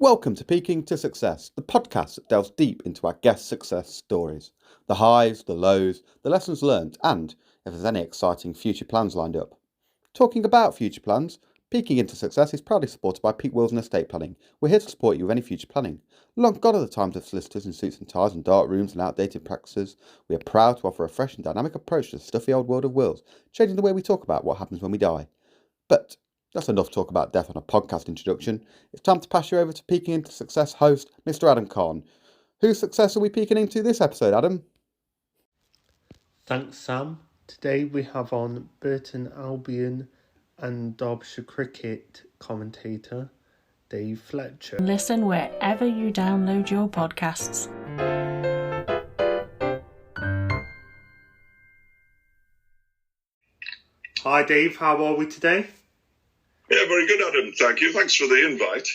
Welcome to Peaking to Success, the podcast that delves deep into our guest success stories, the highs, the lows, the lessons learned, and if there's any exciting future plans lined up. Talking about future plans, Peaking into Success is proudly supported by Peak Wills and Estate Planning. We're here to support you with any future planning. Long gone are the times of solicitors in suits and ties and dark rooms and outdated practices. We are proud to offer a fresh and dynamic approach to the stuffy old world of wills, changing the way we talk about what happens when we die. But that's enough talk about death on a podcast introduction. It's time to pass you over to Peaking into Success host, Mr. Adam Kahn. Whose success are we peeking into this episode, Adam? Thanks, Sam. Today we have on Burton Albion and Derbyshire cricket commentator Dave Fletcher. Listen wherever you download your podcasts. Hi Dave, how are we today? Yeah, very good, Adam. Thank you. Thanks for the invite.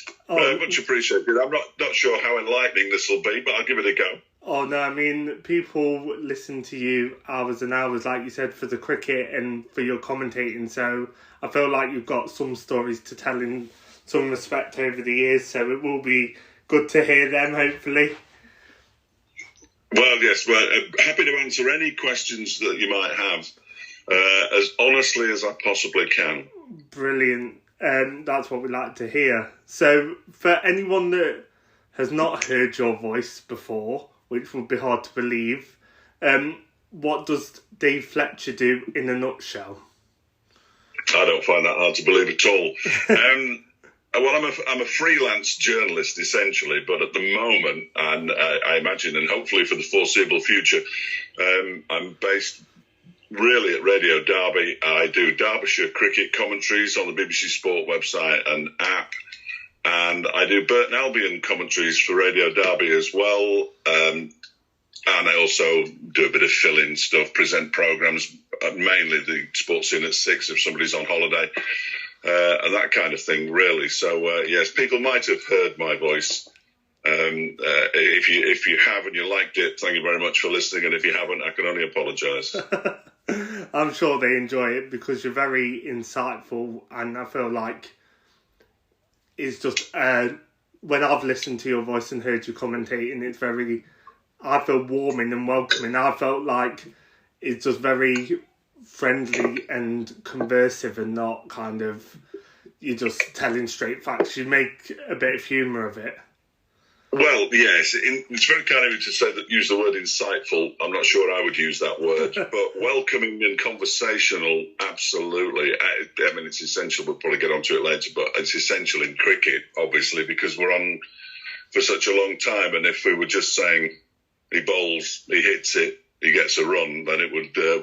Much appreciated. I'm not sure how enlightening this will be, but I'll give it a go. Oh no, I mean, people listen to you hours and hours, like you said, for the cricket and for your commentating, so I feel like you've got some stories to tell in some respect over the years, so it will be good to hear them, hopefully. Well, yes, happy to answer any questions that you might have as honestly as I possibly can. Brilliant. That's what we like to hear. So, for anyone that has not heard your voice before, which would be hard to believe, what does Dave Fletcher do in a nutshell? I don't find that hard to believe at all. Well, I'm a freelance journalist essentially, but at the moment, and I imagine, and hopefully for the foreseeable future, I'm based really at Radio Derby. I do Derbyshire cricket commentaries on the BBC Sport website and app, and I do Burton Albion commentaries for Radio Derby as well. And I also do a bit of fill-in stuff, present programmes, mainly the Sports Scene at 6 if somebody's on holiday, and that kind of thing, really. So, yes, people might have heard my voice. If you have and you liked it, thank you very much for listening. And if you haven't, I can only apologise. I'm sure they enjoy it because you're very insightful, and I feel like it's just when I've listened to your voice and heard you commentating, it's very, I feel warming and welcoming. I felt like it's just very friendly and conversive and not kind of, you're just telling straight facts. You make a bit of humour of it. Well, yes, it's very kind of you to say that, use the word insightful. I'm not sure I would use that word, but welcoming and conversational, absolutely. I mean, it's essential. We'll probably get onto it later, but it's essential in cricket, obviously, because we're on for such a long time. And if we were just saying he bowls, he hits it, he gets a run, then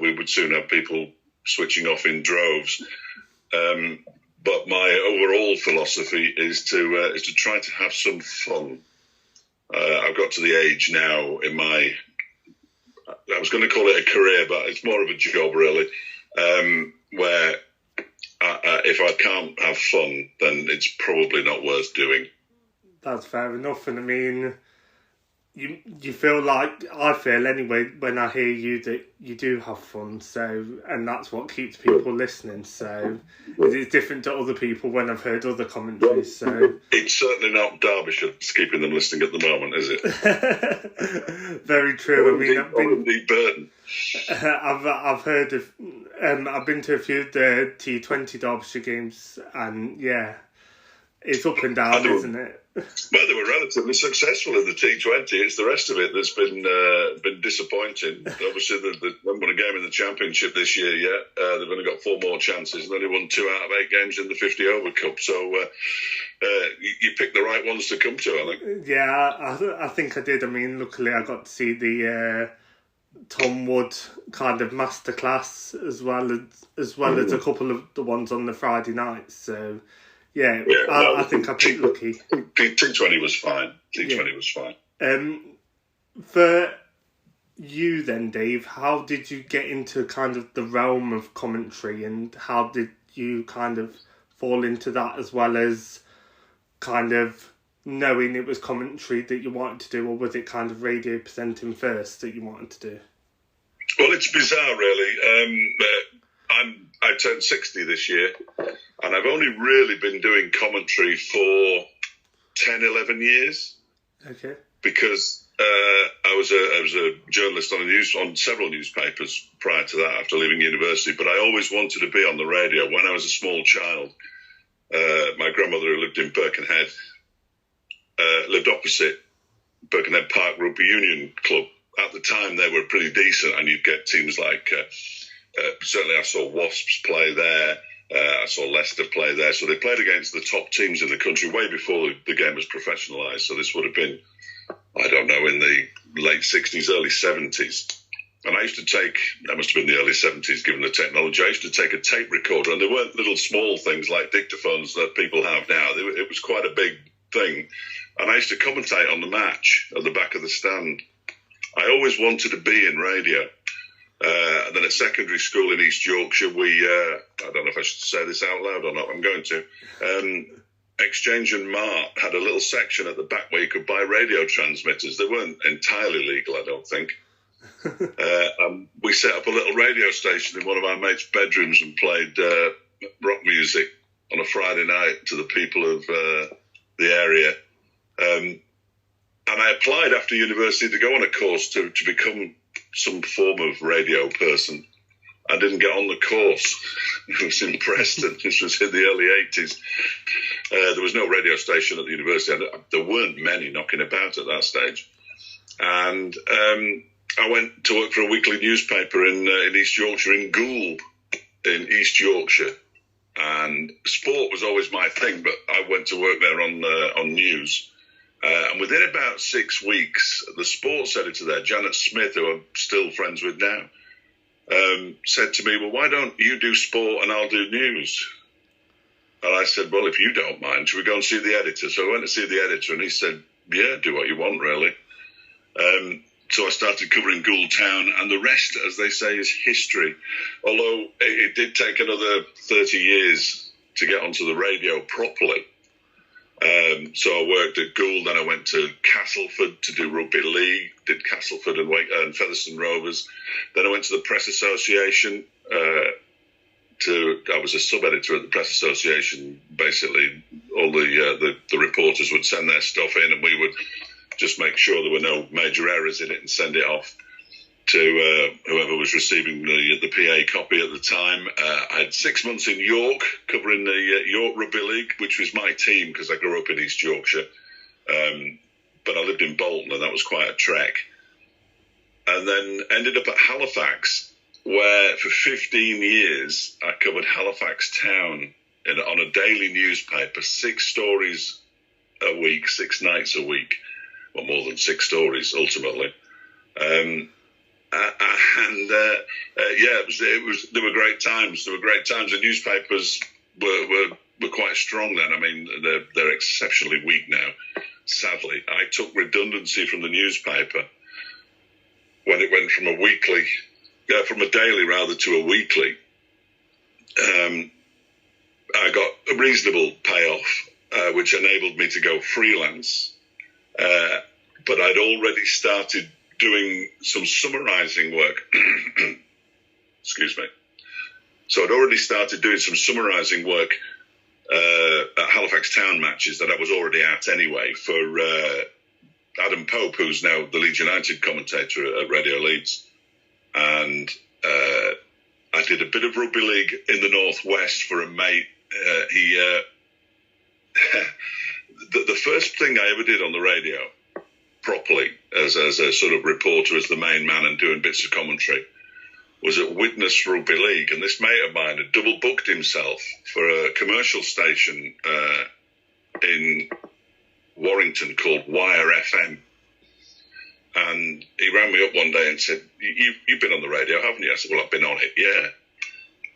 we would soon have people switching off in droves. But my overall philosophy is to try to have some fun. I've got to the age now in my, I was going to call it a career, but it's more of a job really, where if I can't have fun, then it's probably not worth doing. That's fair enough. And I mean, you feel like, I feel anyway, when I hear you, that you do have fun. So, and that's what keeps people listening. So it's different to other people when I've heard other commentaries. So it's certainly not Derbyshire that's keeping them listening at the moment, is it? Very true. Indeed Burton. I've heard of, I've been to a few of the T20 Derbyshire games, and yeah, it's up and down, isn't it? Well, they were relatively successful in the T20. It's the rest of it that's been disappointing. Obviously, they haven't won a game in the Championship this year yet. They've only got 4 more chances and only won 2 out of 8 games in the 50-over Cup. So you picked the right ones to come to, I think. Yeah, I think I did. I mean, luckily I got to see the Tom Wood kind of masterclass as well as a couple of the ones on the Friday nights. So. Yeah, I think I picked lucky. T20 was fine. T20 was fine. For you then, Dave, how did you get into kind of the realm of commentary, and how did you kind of fall into that, as well as kind of knowing it was commentary that you wanted to do, or was it kind of radio presenting first that you wanted to do? Well, it's bizarre, really. I turned 60 this year, and I've only really been doing commentary for 10, 11 years. Okay. Because I was a journalist on several newspapers prior to that, after leaving university. But I always wanted to be on the radio. When I was a small child, my grandmother, who lived in Birkenhead, lived opposite Birkenhead Park Rugby Union Club. At the time, they were pretty decent, and you'd get teams like, certainly I saw Wasps play there, I saw Leicester play there. So they played against the top teams in the country way before the game was professionalised. So this would have been, I don't know, in the late 60s, early 70s. And I used to take, that must have been the early 70s given the technology, I used to take a tape recorder, and there weren't little small things like dictaphones that people have now. It was quite a big thing. And I used to commentate on the match at the back of the stand. I always wanted to be in radio. And then at secondary school in East Yorkshire, I don't know if I should say this out loud or not, I'm going to. Exchange and Mart had a little section at the back where you could buy radio transmitters. They weren't entirely legal, I don't think. We set up a little radio station in one of our mates' bedrooms and played rock music on a Friday night to the people of the area. And I applied after university to go on a course to become some form of radio person. I didn't get on the course. I was in Preston. This was in the early 80s. There was no radio station at the university. There weren't many knocking about at that stage. And I went to work for a weekly newspaper in East Yorkshire, in Goole, in East Yorkshire. And sport was always my thing, but I went to work there on news. And within about 6 weeks, the sports editor there, Janet Smith, who I'm still friends with now, said to me, well, why don't you do sport and I'll do news? And I said, well, if you don't mind, should we go and see the editor? So I went to see the editor, and he said, yeah, do what you want, really. So I started covering Goole Town, and the rest, as they say, is history. Although it did take another 30 years to get onto the radio properly. So I worked at Goole, then I went to Castleford to do rugby league, did Castleford and Featherstone Rovers. Then I went to the Press Association. I was a sub-editor at the Press Association. Basically, all the reporters would send their stuff in, and we would just make sure there were no major errors in it and send it off to whoever was receiving the PA copy at the time. I had 6 months in York covering the York Rugby League, which was my team because I grew up in East Yorkshire. But I lived in Bolton, and that was quite a trek. And then ended up at Halifax, where for 15 years I covered Halifax Town on a daily newspaper, 6 stories a week, 6 nights a week. Well, more than 6 stories, ultimately. There were great times. The newspapers were quite strong then. I mean, they're exceptionally weak now, sadly. I took redundancy from the newspaper when it went from from a daily rather to a weekly. I got a reasonable payoff, which enabled me to go freelance. But I'd already started doing some summarising work. Excuse me. So I'd already started doing some summarising work at Halifax Town matches that I was already at anyway for Adam Pope, who's now the Leeds United commentator at Radio Leeds. And I did a bit of rugby league in the Northwest for a mate. The first thing I ever did on the radio, properly, as a sort of reporter, as the main man and doing bits of commentary, was at Widnes Rugby League. And this mate of mine had double booked himself for a commercial station in Warrington called Wire FM. And he rang me up one day and said, you've been on the radio, haven't you? I said, well, I've been on it, yeah.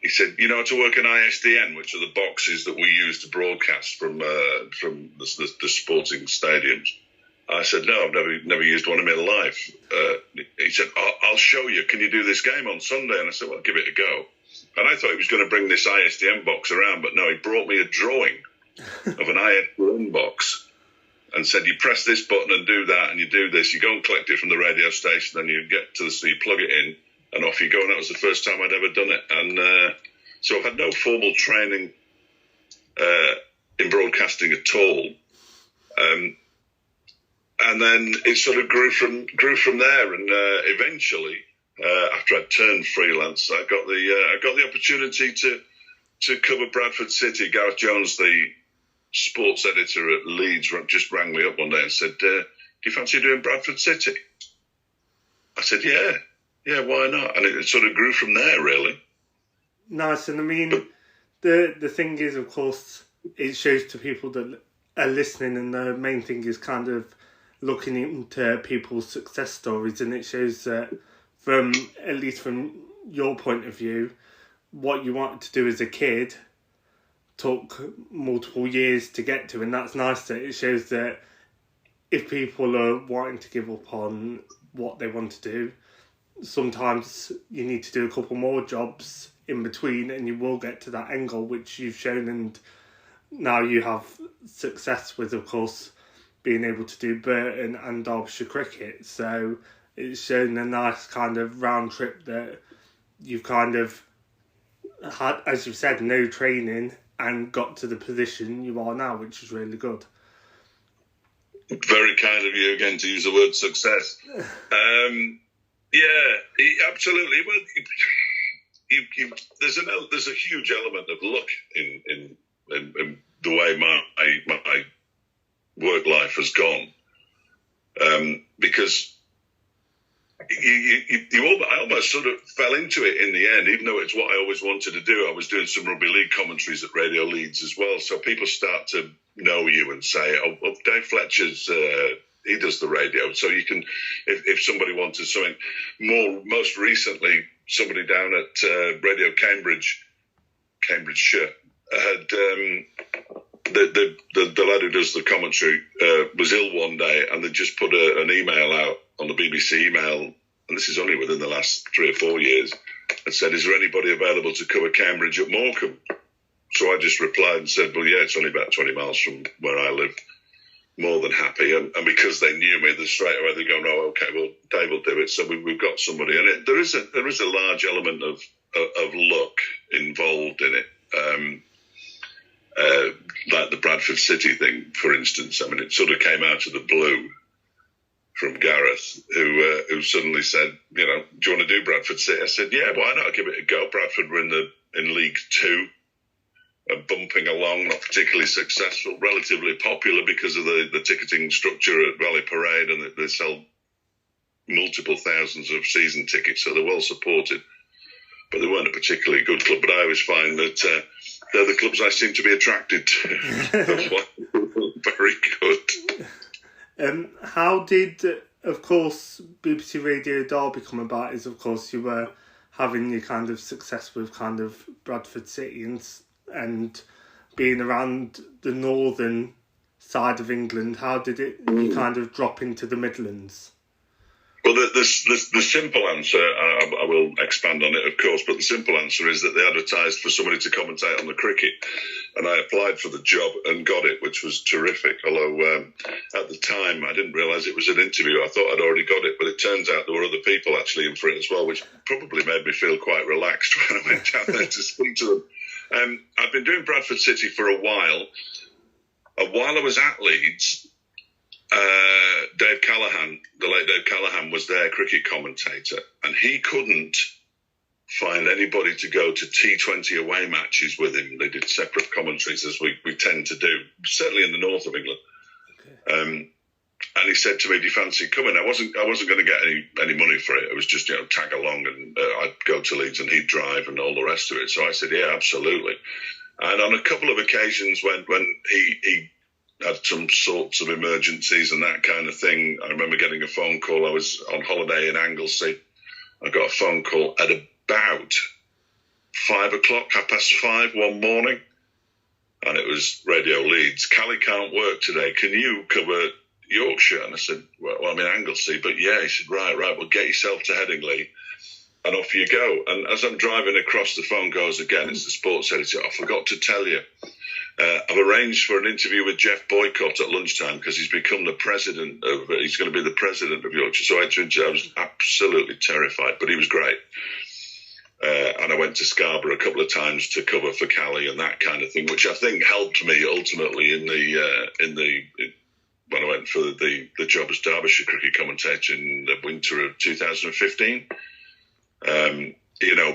He said, you know how to work an ISDN, which are the boxes that we use to broadcast from the sporting stadiums. I said, no, I've never used one in my life. He said, I'll show you. Can you do this game on Sunday? And I said, well, give it a go. And I thought he was going to bring this ISDN box around, but no, he brought me a drawing of an ISDN box and said, you press this button and do that, and you do this. You go and collect it from the radio station, then you get to you plug it in, and off you go. And that was the first time I'd ever done it. And so I've had no formal training in broadcasting at all. And then it sort of grew from there, and eventually, after I turned freelance, I got the opportunity to cover Bradford City. Gareth Jones, the sports editor at Leeds, just rang me up one day and said, "Do you fancy doing Bradford City?" I said, "Yeah, why not?" And it sort of grew from there, really. Nice, and I mean, the thing is, of course, it shows to people that are listening, and the main thing is kind of looking into people's success stories, and it shows that at least from your point of view, what you wanted to do as a kid took multiple years to get to, and that's nice that it shows that if people are wanting to give up on what they want to do, sometimes you need to do a couple more jobs in between and you will get to that end goal, which you've shown, and now you have success with, of course, being able to do Burton and Derbyshire cricket. So it's shown a nice kind of round trip that you've kind of had, as you've said, no training and got to the position you are now, which is really good. Very kind of you again to use the word success. Absolutely. Well, there's a huge element of luck in the way my work life has gone, because I almost sort of fell into it in the end, even though it's what I always wanted to do. I was doing some rugby league commentaries at Radio Leeds as well, so people start to know you and say, "Oh, Dave Fletcher's he does the radio." So you can, if somebody wanted something most recently, somebody down at Radio Cambridgeshire had the lad who does the commentary was ill one day, and they just put an email out on the BBC email, and this is only within the last 3 or 4 years, and said, "Is there anybody available to cover Cambridge at Morecambe?" So I just replied and said, "Well, yeah, it's only about 20 miles from where I live." More than happy, and because they knew me, they straight away they go, "No, okay, well, Dave will do it." So we've got somebody, and there is a large element of luck involved in it. Like the Bradford City thing, for instance. I mean, it sort of came out of the blue from Gareth, who suddenly said, "Do you want to do Bradford City?" I said, "Yeah, why not? I'll give it a go." Bradford were in League Two, bumping along, not particularly successful, relatively popular because of the ticketing structure at Valley Parade, and they sell multiple thousands of season tickets, so they're well supported. But they weren't a particularly good club. But I always find that they're the clubs I seem to be attracted to. Very good. How did, of course, BBC Radio Derby come about? Is, of course, you were having your kind of success with kind of Bradford City and being around the northern side of England. How did you kind of drop into the Midlands? Well, the simple answer, I will expand on it, of course, but the simple answer is that they advertised for somebody to commentate on the cricket, and I applied for the job and got it, which was terrific, although at the time I didn't realise it was an interview. I thought I'd already got it, but it turns out there were other people actually in for it as well, which probably made me feel quite relaxed when I went down there to speak to them. I've been doing Bradford City for a while. While I was at Leeds, Dave Callaghan, the late Dave Callaghan, was their cricket commentator, and he couldn't find anybody to go to T20 away matches with him. They did separate commentaries, as we tend to do, certainly in the north of England. Okay. And he said to me, "Do you fancy coming?" I wasn't going to get any money for it. It was just tag along, and I'd go to Leeds and he'd drive and all the rest of it. So I said, "Yeah, absolutely." And on a couple of occasions when he had some sorts of emergencies and that kind of thing, I remember getting a phone call. I was on holiday in Anglesey. I got a phone call at about 5 o'clock, 5:30 one morning, and it was Radio Leeds. "Callie can't work today. Can you cover Yorkshire?" And I said, well, I'm in Anglesey, but yeah. He said, right, well, get yourself to Headingley, and off you go. And as I'm driving across, the phone goes again. It's the sports editor. "I forgot to tell you. I've arranged for an interview with Jeff Boycott at lunchtime because he's become the president of. He's going to be the president of Yorkshire." So I was absolutely terrified, but he was great. And I went to Scarborough a couple of times to cover for Callie and that kind of thing, which I think helped me ultimately in the went for the job as Derbyshire cricket commentator in the winter of 2015.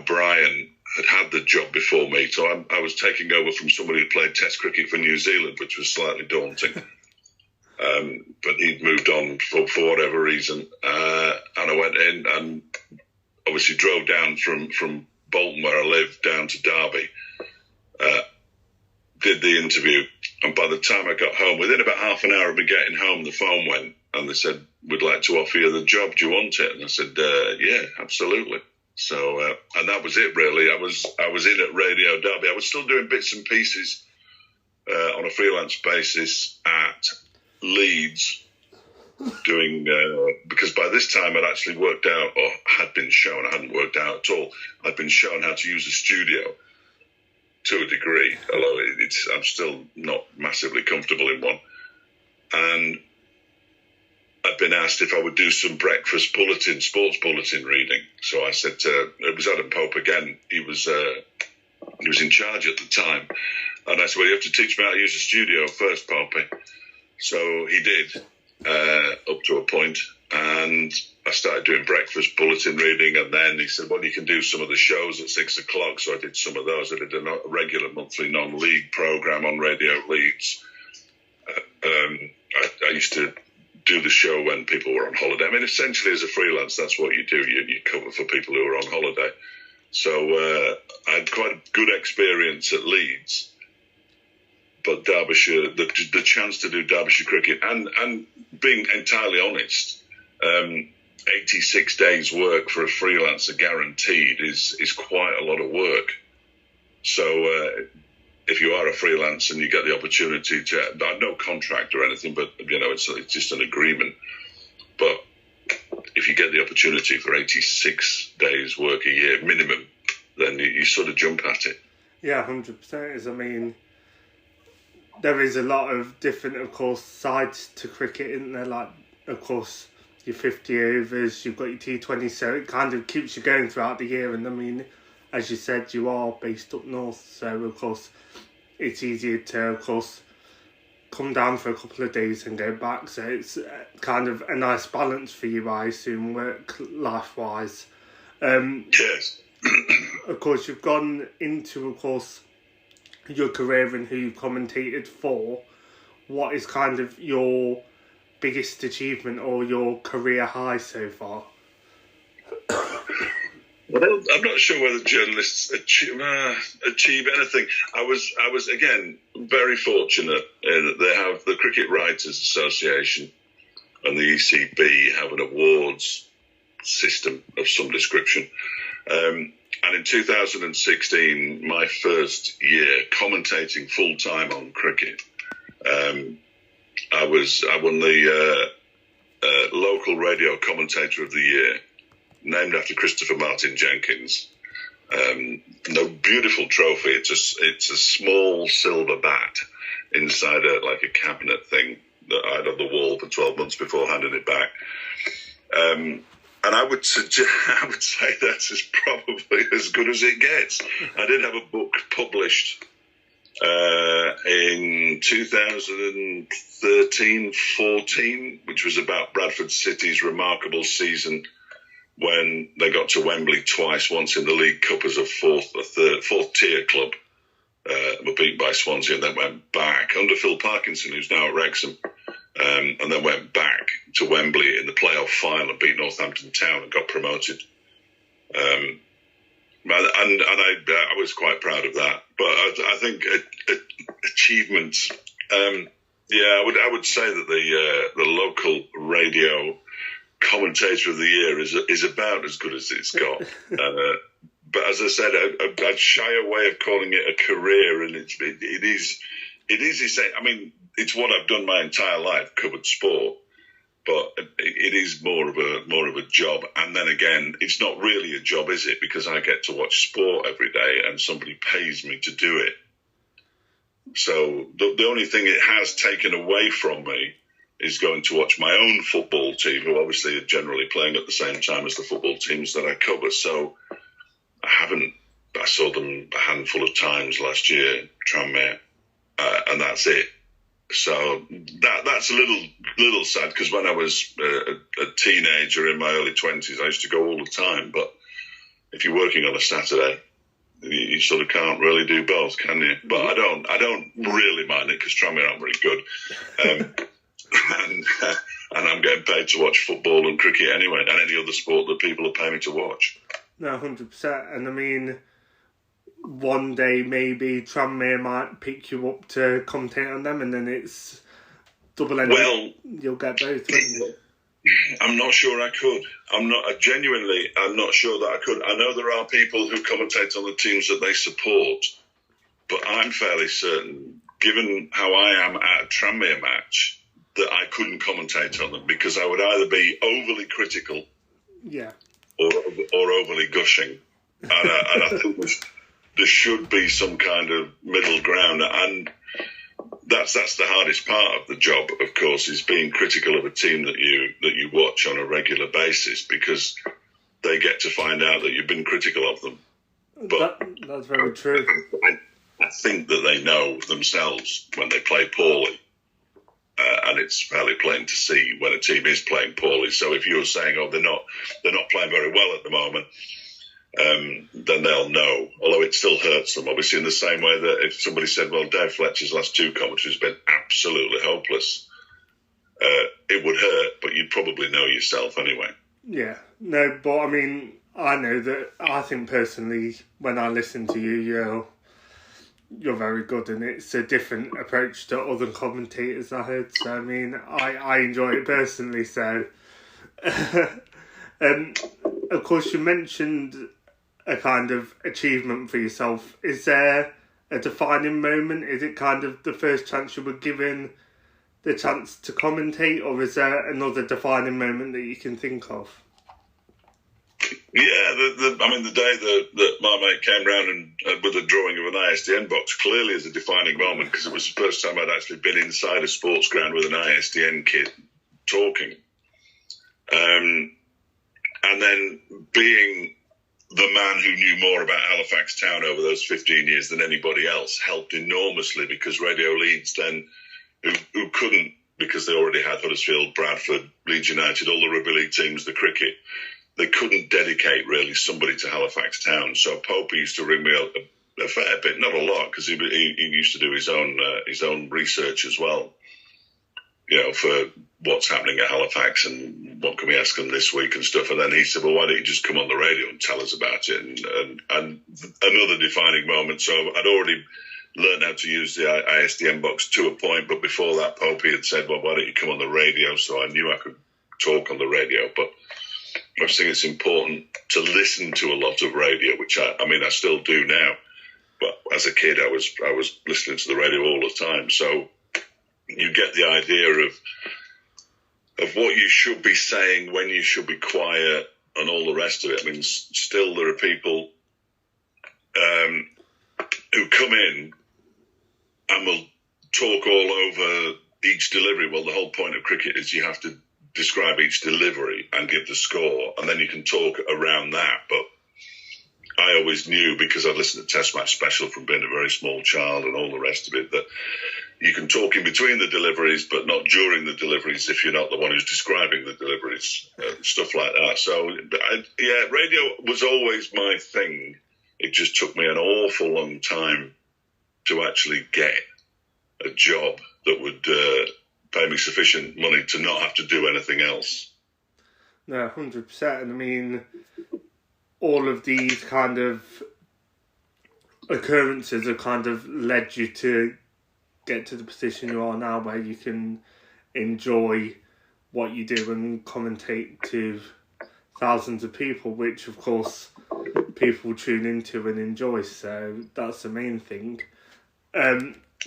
Brian had the job before me, so I was taking over from somebody who played Test cricket for New Zealand, which was slightly daunting. But he'd moved on for whatever reason, and I went in and obviously drove down from Bolton, where I live, down to Derby, did the interview, and by the time I got home, within about half an hour of me getting home, the phone went, and they said, "We'd like to offer you the job. Do you want it?" And I said, "Yeah, absolutely." So, and that was it, really. I was in at Radio Derby. I was still doing bits and pieces on a freelance basis at Leeds, doing because by this time I'd actually worked out, or had been shown, I hadn't worked out at all, I'd been shown how to use a studio to a degree, although I'm still not massively comfortable in one. And I'd been asked if I would do some breakfast bulletin, sports bulletin reading. So I said it was Adam Pope again. He was in charge at the time, and I said, "Well, you have to teach me how to use a studio first, Popey." So he did, up to a point, and I started doing breakfast bulletin reading, and then he said, "Well, you can do some of the shows at 6 o'clock." So I did some of those. I did a regular monthly non-league programme on Radio Leeds. I used to do the show when people were on holiday. I mean, essentially, as a freelance, that's what you do. You cover for people who are on holiday. So I had quite a good experience at Leeds. But Derbyshire, the chance to do Derbyshire cricket, and being entirely honest, 86 days work for a freelancer guaranteed is quite a lot of work. So if you are a freelancer and you get the opportunity to, I have no contract or anything, but it's just an agreement. But if you get the opportunity for 86 days work a year minimum, then you sort of jump at it. Yeah, 100%. I mean, there is a lot of different, of course, sides to cricket, isn't there? Like, of course, your 50 overs, you've got your T20, so it kind of keeps you going throughout the year. And I mean, as you said, you are based up north, so of course, it's easier to, of course, come down for a couple of days and go back. So it's kind of a nice balance for you, I assume, work-life-wise. Yes. Of course, you've gone into, of course, your career and who you commentated for. What is kind of your biggest achievement or your career high so far? Well, I'm not sure whether journalists achieve anything. I was again very fortunate in that they have the Cricket Writers Association and the ECB have an awards system of some description. And in 2016, my first year commentating full time on cricket, I won the local radio commentator of the year, named after Christopher Martin Jenkins. No beautiful trophy. It's a small silver bat inside a cabinet thing that I had on the wall for 12 months before handing it back. And I would say that's probably as good as it gets. I did have a book published in 2013-14, which was about Bradford City's remarkable season when they got to Wembley twice, once in the League Cup as a fourth tier club, were beaten by Swansea, and then went back under Phil Parkinson, who's now at Wrexham, and then went back to Wembley in the playoff final and beat Northampton Town and got promoted. And I was quite proud of that. But I think achievements. I would say that the local radio commentator of the year is about as good as it's got. But as I said, I'd shy away of calling it a career, and it is. I mean, it's what I've done my entire life, covered sport, but it is more of a job. And then again, it's not really a job, is it? Because I get to watch sport every day, and somebody pays me to do it. So the only thing it has taken away from me is going to watch my own football team, who obviously are generally playing at the same time as the football teams that I cover. So I saw them a handful of times last year, Tranmere, and that's it. So that's a little sad, because when I was a teenager in my early 20s, I used to go all the time. But if you're working on a Saturday, you sort of can't really do both, can you? But I don't really mind it, because Tranmere aren't very good, and I'm getting paid to watch football and cricket anyway, and any other sport that people are paying me to watch. No, 100%. And I mean, one day maybe Tranmere might pick you up to commentate on them, and then it's double-ended. Well, you'll get both, won't you? I'm not sure I could. I'm not sure that I could. I know there are people who commentate on the teams that they support, but I'm fairly certain, given how I am at a Tranmere match, that I couldn't commentate on them, because I would either be overly critical, or overly gushing, and I think there should be some kind of middle ground, and that's the hardest part of the job, of course, is being critical of a team that you watch on a regular basis, because they get to find out that you've been critical of them. But that's very true. I think that they know themselves when they play poorly, and it's fairly plain to see when a team is playing poorly. So if you're saying, "Oh, they're not playing very well at the moment," then they'll know, although it still hurts them, obviously, in the same way that if somebody said, well, Dave Fletcher's last two commentaries have been absolutely hopeless, it would hurt, but you'd probably know yourself anyway. Yeah, no, but I mean, I know that, I think personally, when I listen to you, you're very good, and it's a different approach to other commentators I heard, so I mean, I enjoy it personally, so... of course, you mentioned a kind of achievement for yourself. Is there a defining moment? Is it kind of the first chance you were given the chance to commentate, or is there another defining moment that you can think of? Yeah, the day that my mate came round and with a drawing of an ISDN box clearly is a defining moment, because it was the first time I'd actually been inside a sports ground with an ISDN kid talking. And then being the man who knew more about Halifax Town over those 15 years than anybody else helped enormously, because Radio Leeds then, who couldn't, because they already had Huddersfield, Bradford, Leeds United, all the rugby league teams, the cricket, they couldn't dedicate really somebody to Halifax Town. So Pope used to ring me a fair bit, not a lot, because he used to do his own research as well, for what's happening at Halifax and what can we ask them this week and stuff. And then he said, well, why don't you just come on the radio and tell us about it? And another defining moment. So I'd already learned how to use the ISDN box to a point, but before that, Popey had said, well, why don't you come on the radio? So I knew I could talk on the radio, but I think it's important to listen to a lot of radio, which I still do now. But as a kid, I was listening to the radio all the time. So you get the idea of what you should be saying, when you should be quiet, and all the rest of it. I mean, still there are people who come in and will talk all over each delivery. Well, the whole point of cricket is you have to describe each delivery and give the score, and then you can talk around that. But I always knew, because I'd listened to Test Match Special from being a very small child and all the rest of it, that you can talk in between the deliveries, but not during the deliveries if you're not the one who's describing the deliveries, stuff like that. So, radio was always my thing. It just took me an awful long time to actually get a job that would pay me sufficient money to not have to do anything else. No, 100%. And I mean, all of these kind of occurrences have kind of led you to get to the position you are now, where you can enjoy what you do and commentate to thousands of people, which of course people tune into and enjoy, so that's the main thing.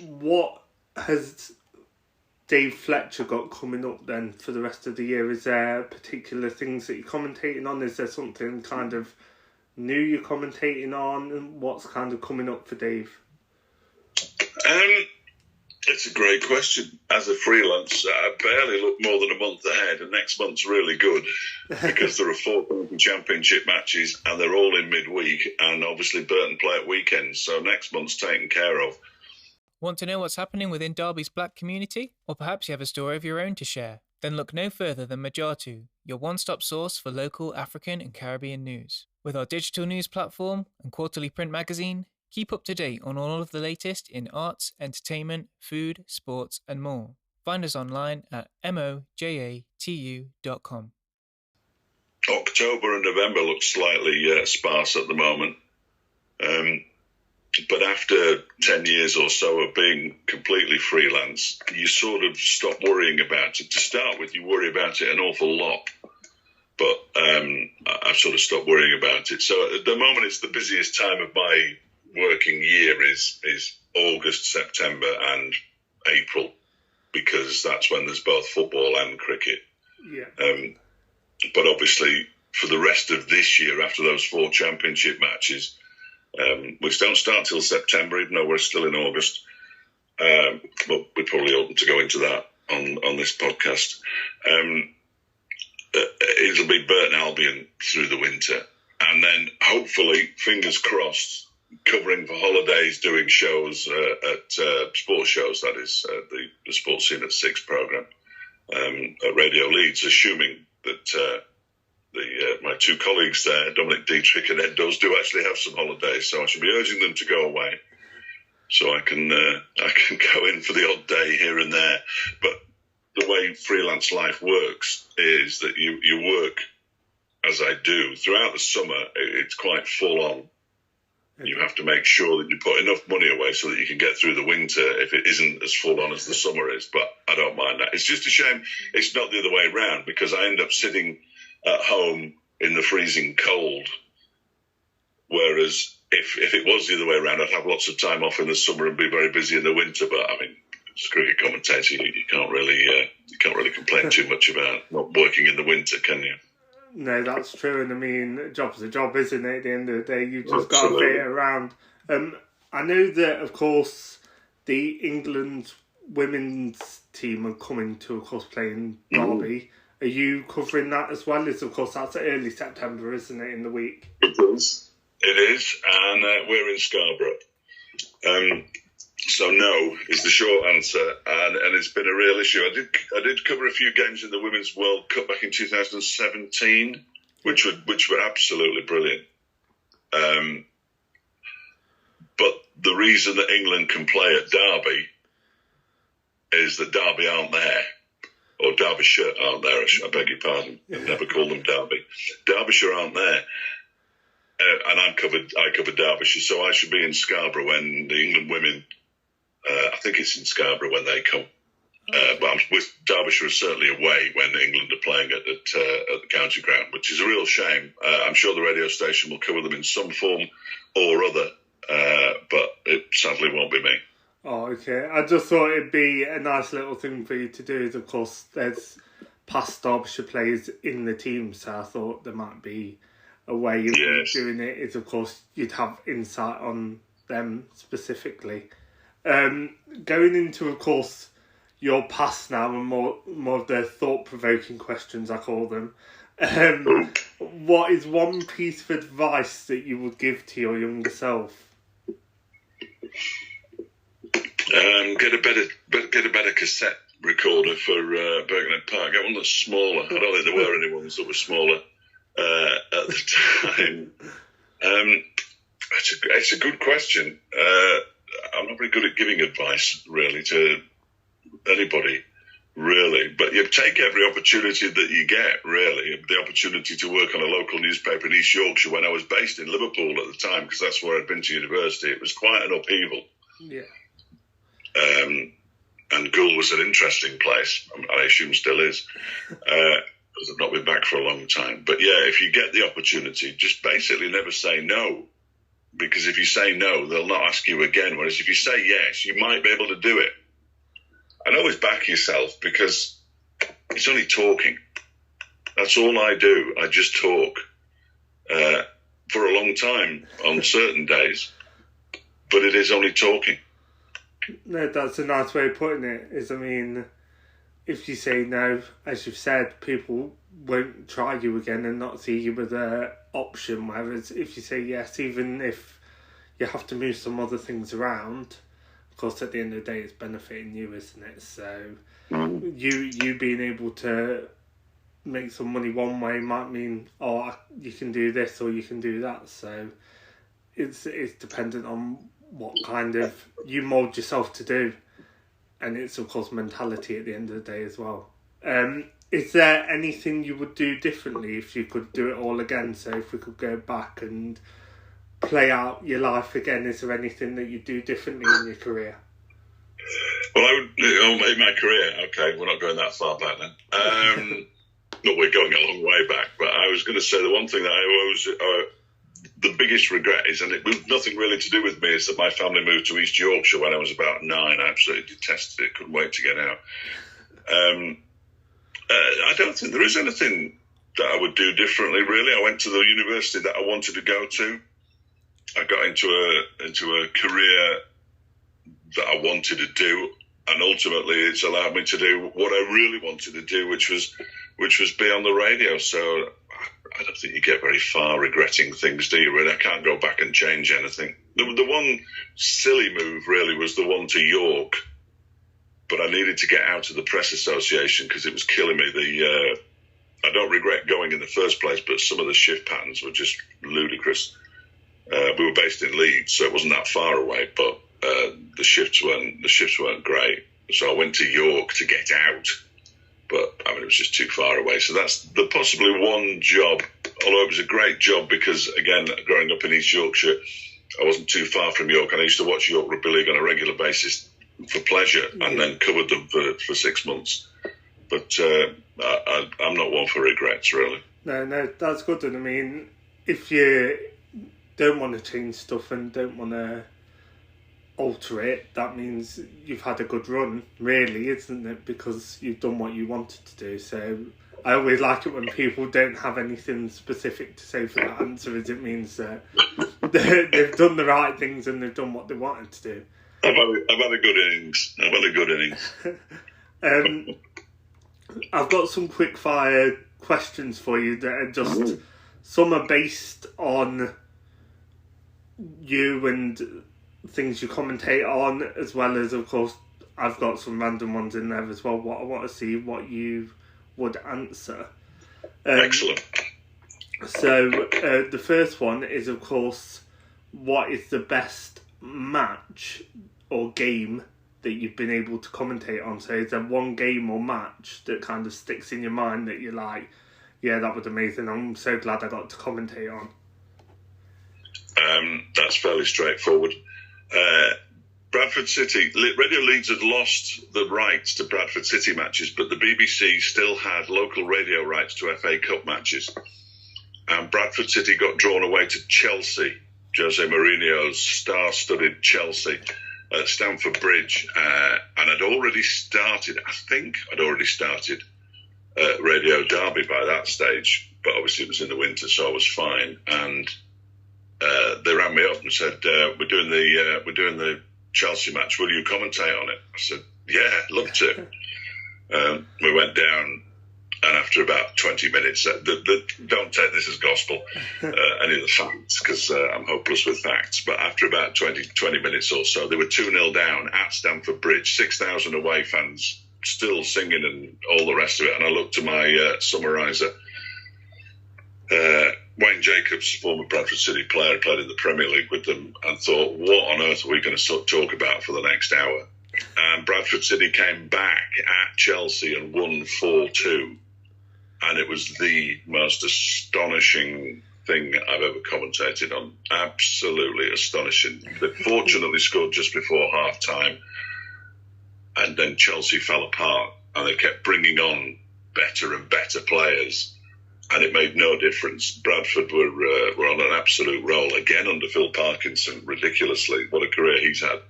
What has Dave Fletcher got coming up then for the rest of the year? Is there particular things that you're commentating on? Is there something kind of new you're commentating on? And what's kind of coming up for Dave? It's a great question. As a freelance, I barely look more than a month ahead, and next month's really good because there are 4 championship matches and they're all in midweek, and obviously Burton play at weekends, so next month's taken care of. Want to know what's happening within Derby's black community? Or perhaps you have a story of your own to share? Then look no further than Majatu, your one-stop source for local African and Caribbean news. With our digital news platform and quarterly print magazine, keep up to date on all of the latest in arts, entertainment, food, sports and more. Find us online at mojatu.com. October and November look slightly sparse at the moment. But after 10 years or so of being completely freelance, you sort of stop worrying about it. To start with, you worry about it an awful lot. But I've sort of stopped worrying about it. So at the moment, it's the busiest time of my working year is August, September and April, because that's when there's both football and cricket. Yeah. But obviously, for the rest of this year, after those 4 championship matches, which don't start till September, even though we're still in August. But we probably oughtn't to go into that on this podcast. It'll be Burton Albion through the winter. And then, hopefully, fingers crossed, covering for holidays, doing shows at sports shows, that is, the Sports Scene at 6 programme at Radio Leeds, assuming that... my 2 colleagues there, Dominic Dietrich and Ed Does, do actually have some holidays, so I should be urging them to go away, so I can go in for the odd day here and there. But the way freelance life works is that you work, as I do, throughout the summer. It's quite full on. You have to make sure that you put enough money away so that you can get through the winter if it isn't as full on as the summer is. But I don't mind that. It's just a shame it's not the other way around, because I end up sitting at home in the freezing cold, whereas if it was the other way around, I'd have lots of time off in the summer and be very busy in the winter. But I mean, as a cricket commentator, you can't really complain too much about not working in the winter, can you? No, that's true. And I mean, a job's a job, isn't it? At the end of the day, you've just got to fit it around. I know that, of course, the England women's team are coming to, of course, play in Derby. Are you covering that as well? Of course, that's early September, isn't it, in the week? It is, and we're in Scarborough. So no is the short answer, and it's been a real issue. I did cover a few games in the Women's World Cup back in 2017, which were absolutely brilliant. But the reason that England can play at Derby is that Derby aren't there. Or Derbyshire aren't there, I beg your pardon. I've never called them Derby. Derbyshire aren't there. And I covered Derbyshire, so I should be in Scarborough when the England women, I think it's in Scarborough when they come. But I'm with Derbyshire is certainly away when England are playing at the county ground, which is a real shame. I'm sure the radio station will cover them in some form or other, but it sadly won't be me. Oh, okay. I just thought it'd be a nice little thing for you to do. Of course, there's past Derbyshire players in the team, so I thought there might be a way of doing it. Is, of course, you'd have insight on them specifically. Going into, of course, your past now and more of the thought-provoking questions, I call them. What is one piece of advice that you would give to your younger self? Get a better cassette recorder for Birkenhead Park. Get one that's smaller. I don't think there were any ones that were smaller at the time. It's a good question. I'm not very good at giving advice, really, to anybody, really. But you take every opportunity that you get, really. The opportunity to work on a local newspaper in East Yorkshire when I was based in Liverpool at the time, because that's where I'd been to university. It was quite an upheaval. Yeah. And Goole was an interesting place. I assume still is, because I've not been back for a long time. But yeah, if you get the opportunity, just basically never say no, because if you say no, they'll not ask you again. Whereas if you say yes, you might be able to do it. And always back yourself, because it's only talking. That's all I do. I just talk for a long time on certain days, but it is only talking. No, that's a nice way of putting it. I mean, if you say no, as you've said, people won't try you again and not see you as an option. Whereas if you say yes, even if you have to move some other things around, of course, at the end of the day, it's benefiting you, isn't it? So you being able to make some money one way might mean, you can do this or you can do that. So it's dependent on what kind of you mould yourself to do, and it's of course mentality at the end of the day as well. Is there anything you would do differently if you could do it all again? So if we could go back and play out your life again, is there anything that you do differently in your career? Well, I would, in my career, okay, we're not going that far back then. No, we're going a long way back, but I was going to say the one thing that I always, the biggest regret is, and it was nothing really to do with me, is that my family moved to East Yorkshire when I was about 9. I absolutely detested it, couldn't wait to get out. I don't think there is anything that I would do differently, really. I went to the university that I wanted to go to. I got into a career that I wanted to do, and ultimately it's allowed me to do what I really wanted to do, which was be on the radio. So I don't think you get very far regretting things, do you, really? I can't go back and change anything. The one silly move, really, was the one to York, but I needed to get out of the press association because it was killing me. I don't regret going in the first place, but some of the shift patterns were just ludicrous. We were based in Leeds, so it wasn't that far away, but the shifts weren't great. So I went to York to get out, but I mean, it was just too far away. So that's the possibly one job, although it was a great job because, again, growing up in East Yorkshire, I wasn't too far from York, and I used to watch York Rugby League on a regular basis for pleasure, and then covered them for 6 months. But I'm not one for regrets, really. No, that's good. And I mean, if you don't want to change stuff and don't want to alter it, that means you've had a good run, really, isn't it? Because you've done what you wanted to do. So I always like it when people don't have anything specific to say for that answer, as it means that they've done the right things and they've done what they wanted to do. I've had a good innings. I've got some quick fire questions for you that are just, some are based on you and things you commentate on, as well as, of course, I've got some random ones in there as well. What I want to see what you would answer. Excellent. So the first one is, of course, what is the best match or game that you've been able to commentate on? So is there one game or match that kind of sticks in your mind that you're like, yeah, that was amazing, I'm so glad I got to commentate on? That's fairly straightforward. Bradford City, Radio Leeds had lost the rights to Bradford City matches, but the BBC still had local radio rights to FA Cup matches. And Bradford City got drawn away to Chelsea, Jose Mourinho's star-studded Chelsea, at Stamford Bridge. And I'd already started Radio Derby by that stage, but obviously it was in the winter, so I was fine. And they rang me up and said, we're doing the Chelsea match, will you commentate on it? I said, yeah, love to. We went down, and after about 20 minutes, don't take this as gospel, any of the facts, because I'm hopeless with facts, but after about 20 minutes or so, they were 2-0 down at Stamford Bridge, 6,000 away fans, still singing and all the rest of it, and I looked to my summariser, Wayne Jacobs, former Bradford City player, played in the Premier League with them, and thought, what on earth are we going to talk about for the next hour? And Bradford City came back at Chelsea and won 4-2. And it was the most astonishing thing I've ever commentated on. Absolutely astonishing. They fortunately scored just before half-time, and then Chelsea fell apart, and they kept bringing on better and better players, and it made no difference. Bradford were on an absolute roll, again under Phil Parkinson, ridiculously. What a career he's had.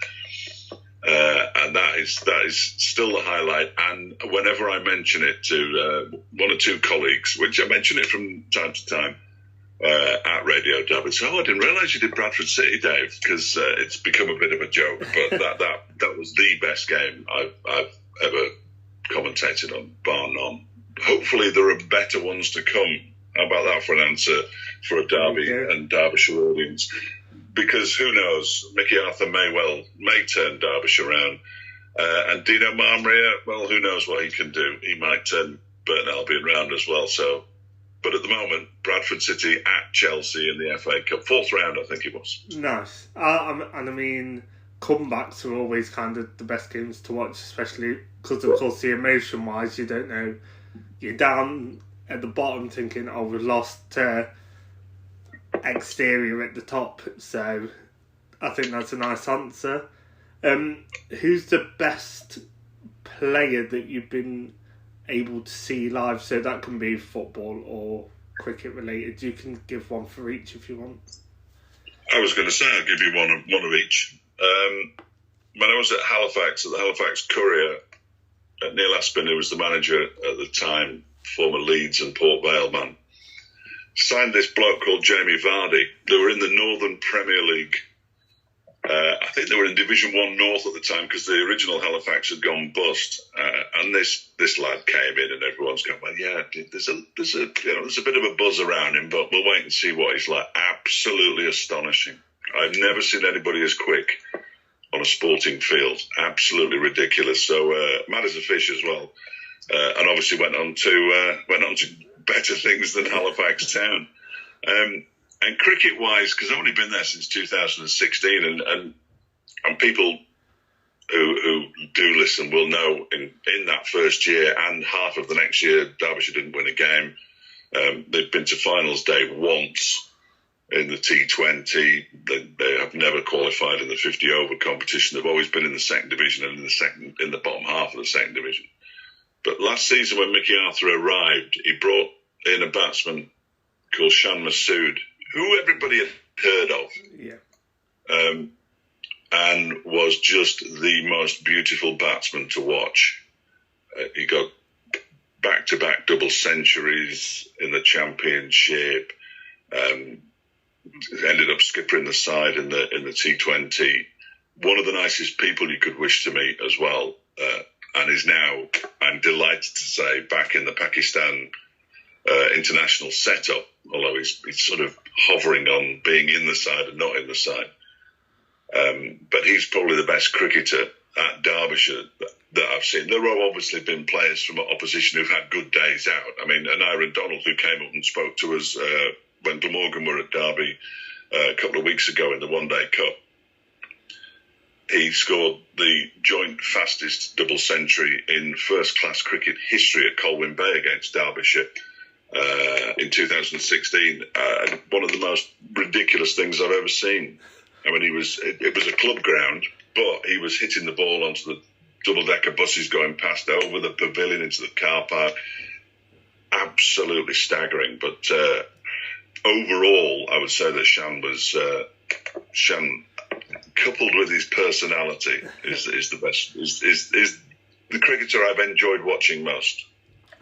And that is still the highlight. And whenever I mention it to one or two colleagues, which I mention it from time to time at Radio Derby, say, I didn't realise you did Bradford City, Dave, because it's become a bit of a joke. But that was the best game I've ever commentated on, bar none. Hopefully there are better ones to come. How about that for an answer for a Derby and Derbyshire audience? because who knows, Mickey Arthur may turn Derbyshire around. And Dino Marmria, well, who knows what he can do. He might turn Burton Albion round as well. So, but at the moment, Bradford City at Chelsea in the FA Cup, 4th round, I think it was. Nice. And I mean, comebacks are always kind of the best games to watch, especially because, of course, the emotion-wise, you don't know. You're down at the bottom thinking, oh, we've lost exterior at the top. So I think that's a nice answer. Who's the best player that you've been able to see live? So that can be football or cricket related. You can give one for each if you want. I was going to say I'll give you one of each. When I was at the Halifax Courier, Neil Aspin, who was the manager at the time, former Leeds and Port Vale man, signed this bloke called Jamie Vardy. They were in the Northern Premier League. I think they were in Division 1 North at the time because the original Halifax had gone bust. And this lad came in and everyone's going, well, yeah, there's a bit of a buzz around him, but we'll wait and see what he's like. Absolutely astonishing. I've never seen anybody as quick on a sporting field. Absolutely ridiculous. So mad as a fish as well. And obviously went on to better things than Halifax Town. And cricket-wise, because I've only been there since 2016, and people who do listen will know in that first year and half of the next year, Derbyshire didn't win a game. They've been to finals day once in the T20. They have never qualified in the 50-over competition. They've always been in the second division and in the bottom half of the second division. But last season when Mickey Arthur arrived, he brought in a batsman called Shan Masood, who everybody had heard of. Yeah. And was just the most beautiful batsman to watch. He got back-to-back double centuries in the championship. Ended up skippering the side in the T20. One of the nicest people you could wish to meet as well. And is now, I'm delighted to say, back in the Pakistan international setup, although he's sort of hovering on being in the side and not in the side. But he's probably the best cricketer at Derbyshire that I've seen. There have obviously been players from opposition who've had good days out. I mean, Ira Donald, who came up and spoke to us when Glamorgan were at Derby a couple of weeks ago in the One Day Cup. He scored the joint fastest double century in first-class cricket history at Colwyn Bay against Derbyshire in 2016. One of the most ridiculous things I've ever seen. I mean, it was a club ground, but he was hitting the ball onto the double-decker buses going past over the pavilion into the car park. Absolutely staggering. But overall, I would say that Shan, coupled with his personality, is the best. Is the cricketer I've enjoyed watching most.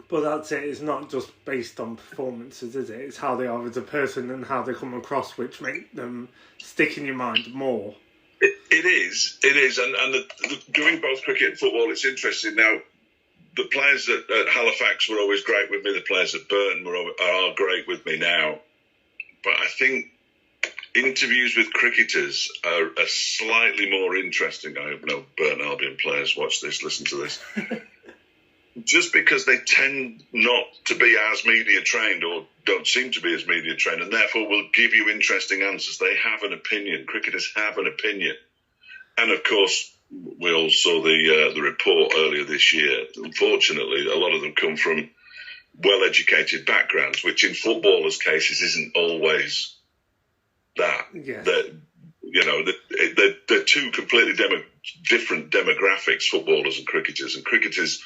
But that's it. It's not just based on performances, is it? It's how they are as a person and how they come across, which make them stick in your mind more. It is, and doing both cricket and football, it's interesting. Now, the players at Halifax were always great with me. The players at Burton are great with me now. But I think interviews with cricketers are slightly more interesting. I hope no Burton Albion players listen to this. Just because they tend not to be as media trained or don't seem to be as media trained, and therefore will give you interesting answers. They have an opinion. Cricketers have an opinion. And of course, we all saw the report earlier this year. Unfortunately, a lot of them come from well-educated backgrounds, which in footballers' cases isn't always that. Yeah. They're two completely different demographics, footballers and cricketers. And cricketers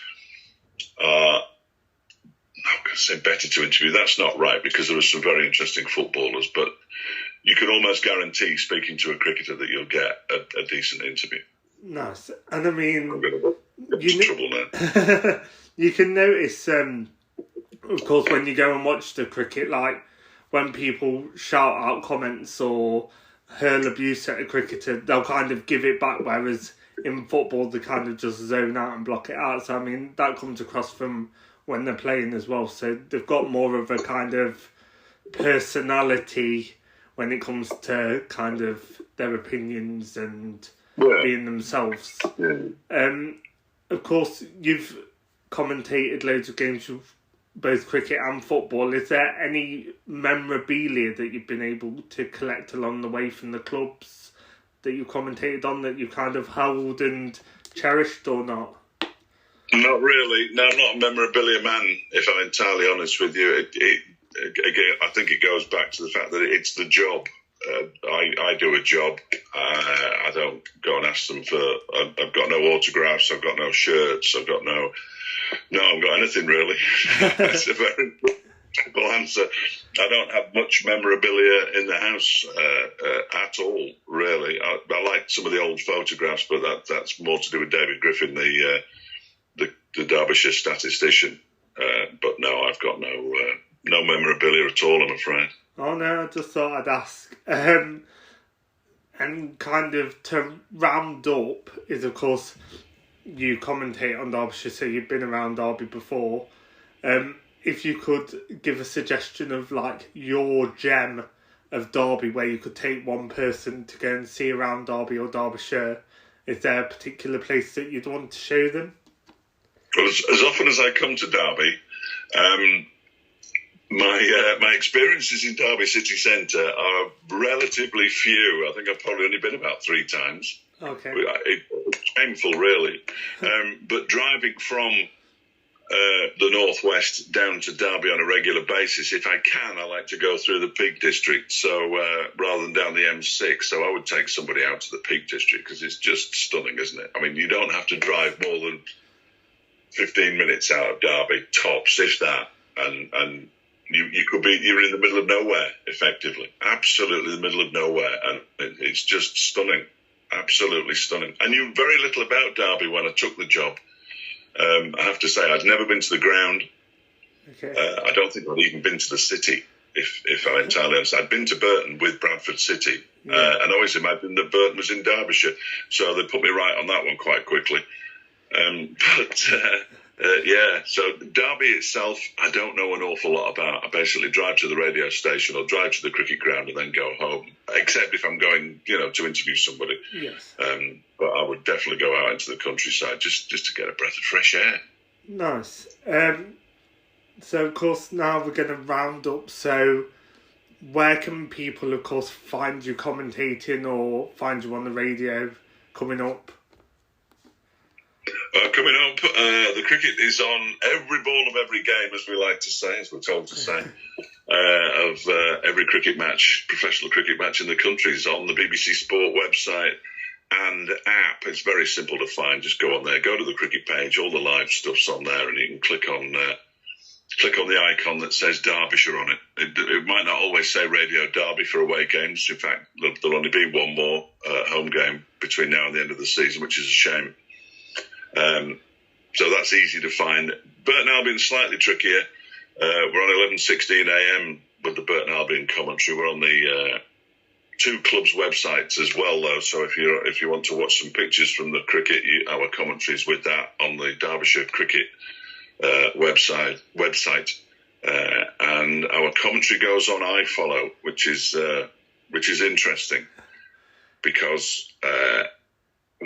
are, I'm going to say better to interview. That's not right, because there are some very interesting footballers, but you can almost guarantee, speaking to a cricketer, that you'll get a decent interview. Nice. And I mean, trouble now. You can notice, of course, when you go and watch the cricket, like when people shout out comments or hurl abuse at a cricketer, they'll kind of give it back, whereas in football they kind of just zone out and block it out. So I mean, that comes across from when they're playing as well. So they've got more of a kind of personality when it comes to kind of their opinions and being themselves. Of course, you've commentated loads of games with both cricket and football. Is there any memorabilia that you've been able to collect along the way from the clubs that you commentated on that you kind of held and cherished, or not? Not really. No, I'm not a memorabilia man, if I'm entirely honest with you. Again, I think it goes back to the fact that it's the job. I do a job. I don't go and ask them for. I've got no autographs. I've got no shirts. I've got anything really. That's a very simple answer. I don't have much memorabilia in the house at all, really. I like some of the old photographs, but that's more to do with David Griffin, the Derbyshire statistician. But no, I've got no memorabilia at all, I'm afraid. Oh no, I just thought I'd ask. And kind of to round up is, of course, you commentate on Derbyshire, so you've been around Derby before. If you could give a suggestion of like your gem of Derby where you could take one person to go and see around Derby or Derbyshire, is there a particular place that you'd want to show them? Well, as often as I come to Derby, my experiences in Derby city centre are relatively few. I think I've probably only been about 3 times. Okay. It's painful, really. But driving from the northwest down to Derby on a regular basis, if I can, I like to go through the Peak District. So rather than down the M6, so I would take somebody out to the Peak District because it's just stunning, isn't it? I mean, you don't have to drive more than 15 minutes out of Derby, tops, if that, and you're in the middle of nowhere, effectively. Absolutely the middle of nowhere, and it's just stunning. Absolutely stunning. I knew very little about Derby when I took the job. I have to say, I'd never been to the ground. Okay. I don't think I'd even been to the city, if I'm entirely honest. I'd been to Burton with Bradford City, and I always imagined that Burton was in Derbyshire, so they put me right on that one quite quickly. So Derby itself, I don't know an awful lot about. I basically drive to the radio station or drive to the cricket ground and then go home, except if I'm going, to interview somebody. Yes. But I would definitely go out into the countryside just to get a breath of fresh air. Nice. So, of course, now we're going to round up. So, where can people, of course, find you commentating or find you on the radio coming up? Coming up, the cricket is on every ball of every game, as we like to say, as we're told to say, of every cricket match, professional cricket match in the country is on the BBC Sport website and app. It's very simple to find. Just go on there, go to the cricket page, all the live stuff's on there, and you can click on the icon that says Derbyshire on it. It might not always say Radio Derby for away games. In fact, there'll only be one more home game between now and the end of the season, which is a shame. So that's easy to find. Burton Albion slightly trickier. We're on 11:16 a.m. with the Burton Albion commentary. We're on the 2 clubs' websites as well, though. So if you want to watch some pictures from the cricket, our commentaries with that on the Derbyshire Cricket website, and our commentary goes on iFollow, which is interesting because.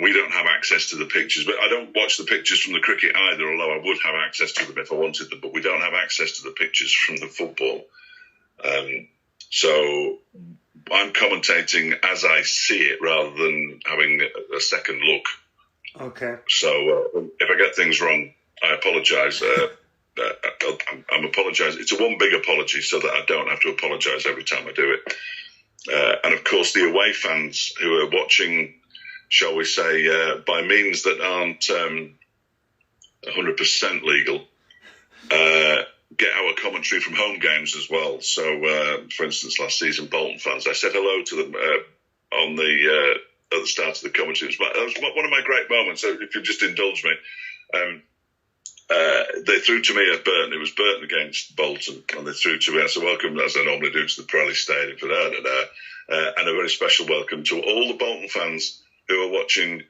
We don't have access to the pictures, but I don't watch the pictures from the cricket either, although I would have access to them if I wanted them, but we don't have access to the pictures from the football. So I'm commentating as I see it rather than having a second look. Okay. So if I get things wrong, I apologise. I'm apologising. It's a one big apology so that I don't have to apologise every time I do it. And of course, the away fans who are watching, shall we say, by means that aren't 100% legal, get our commentary from home games as well. So, for instance, last season, Bolton fans, I said hello to them at the start of the commentary. It was one of my great moments, so if you just indulge me. They threw to me at Burton. It was Burton against Bolton, and they threw to me. I said, welcome, as I normally do, to the Pirelli Stadium, and a very special welcome to all the Bolton fans who are watching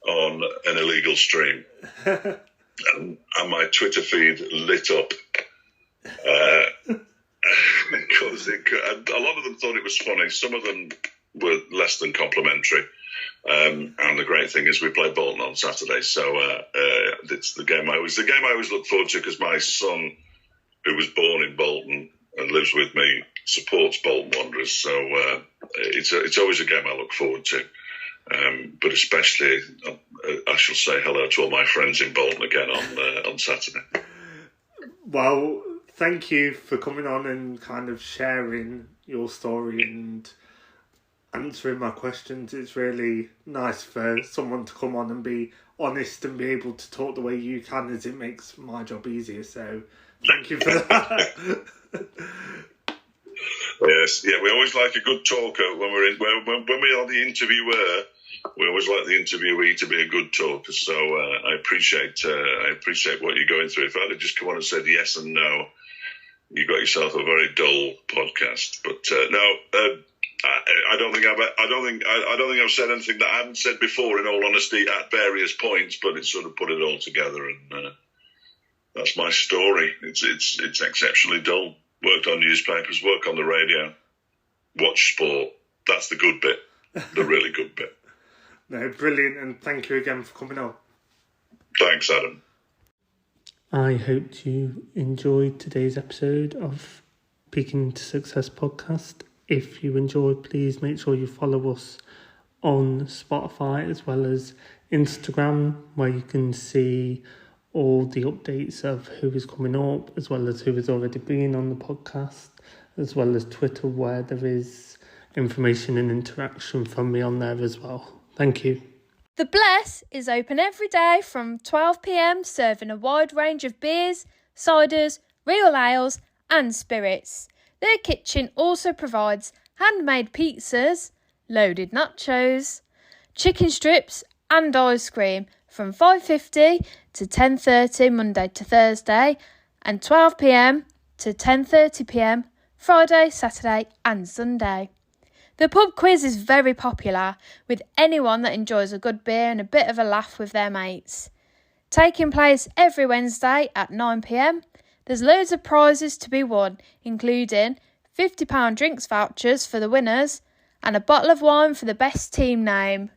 on an illegal stream. And my Twitter feed lit up. Of think a lot of them thought it was funny. Some of them were less than complimentary. And the great thing is we play Bolton on Saturday, so it's the game I always look forward to, because my son, who was born in Bolton and lives with me, supports Bolton Wanderers. So it's always a game I look forward to. But especially, I shall say hello to all my friends in Bolton again on Saturday. Well, thank you for coming on and kind of sharing your story and answering my questions. It's really nice for someone to come on and be honest and be able to talk the way you can, as it makes my job easier. So thank you for that. Yes, yeah, we always like a good talker when we are the interviewer. We always like the interviewee to be a good talker. So I appreciate what you're going through. If I'd have just come on and said yes and no, you got yourself a very dull podcast. But no. I don't think I've said anything that I haven't said before, in all honesty, at various points. But it's sort of put it all together, and that's my story. It's exceptionally dull. Worked on newspapers, work on the radio, watch sport. That's the good bit, the really good bit. No, brilliant, and thank you again for coming on. Thanks, Adam. I hope you enjoyed today's episode of Peaking to Success podcast. If you enjoyed, please make sure you follow us on Spotify as well as Instagram, where you can see all the updates of who is coming up, as well as who has already been on the podcast, as well as Twitter, where there is information and interaction from me on there as well. Thank you. The Bless is open every day from 12 p.m, serving a wide range of beers, ciders, real ales and spirits. Their kitchen also provides handmade pizzas, loaded nachos, chicken strips and ice cream from 5:50 to 10:30 Monday to Thursday, and 12 p.m. to 10:30 p.m. Friday, Saturday and Sunday. The pub quiz is very popular with anyone that enjoys a good beer and a bit of a laugh with their mates. Taking place every Wednesday at 9 p.m. There's loads of prizes to be won, including £50 drinks vouchers for the winners and a bottle of wine for the best team name.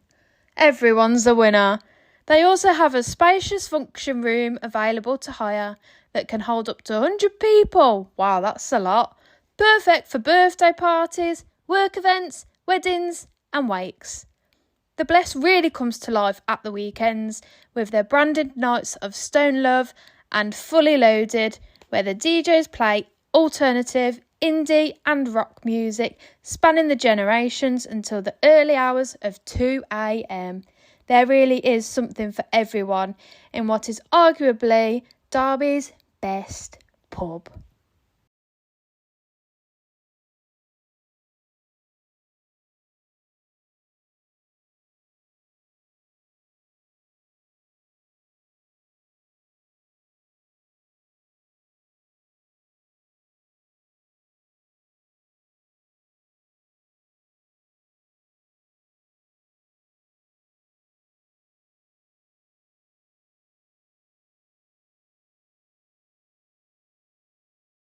Everyone's a winner. They also have a spacious function room available to hire that can hold up to 100 people. Wow, that's a lot. Perfect for birthday parties, work events, weddings and wakes. The Bless really comes to life at the weekends with their branded nights of Stone Love and Fully Loaded, where the DJs play alternative, indie and rock music spanning the generations until the early hours of 2 a.m. There really is something for everyone in what is arguably Derby's best pub.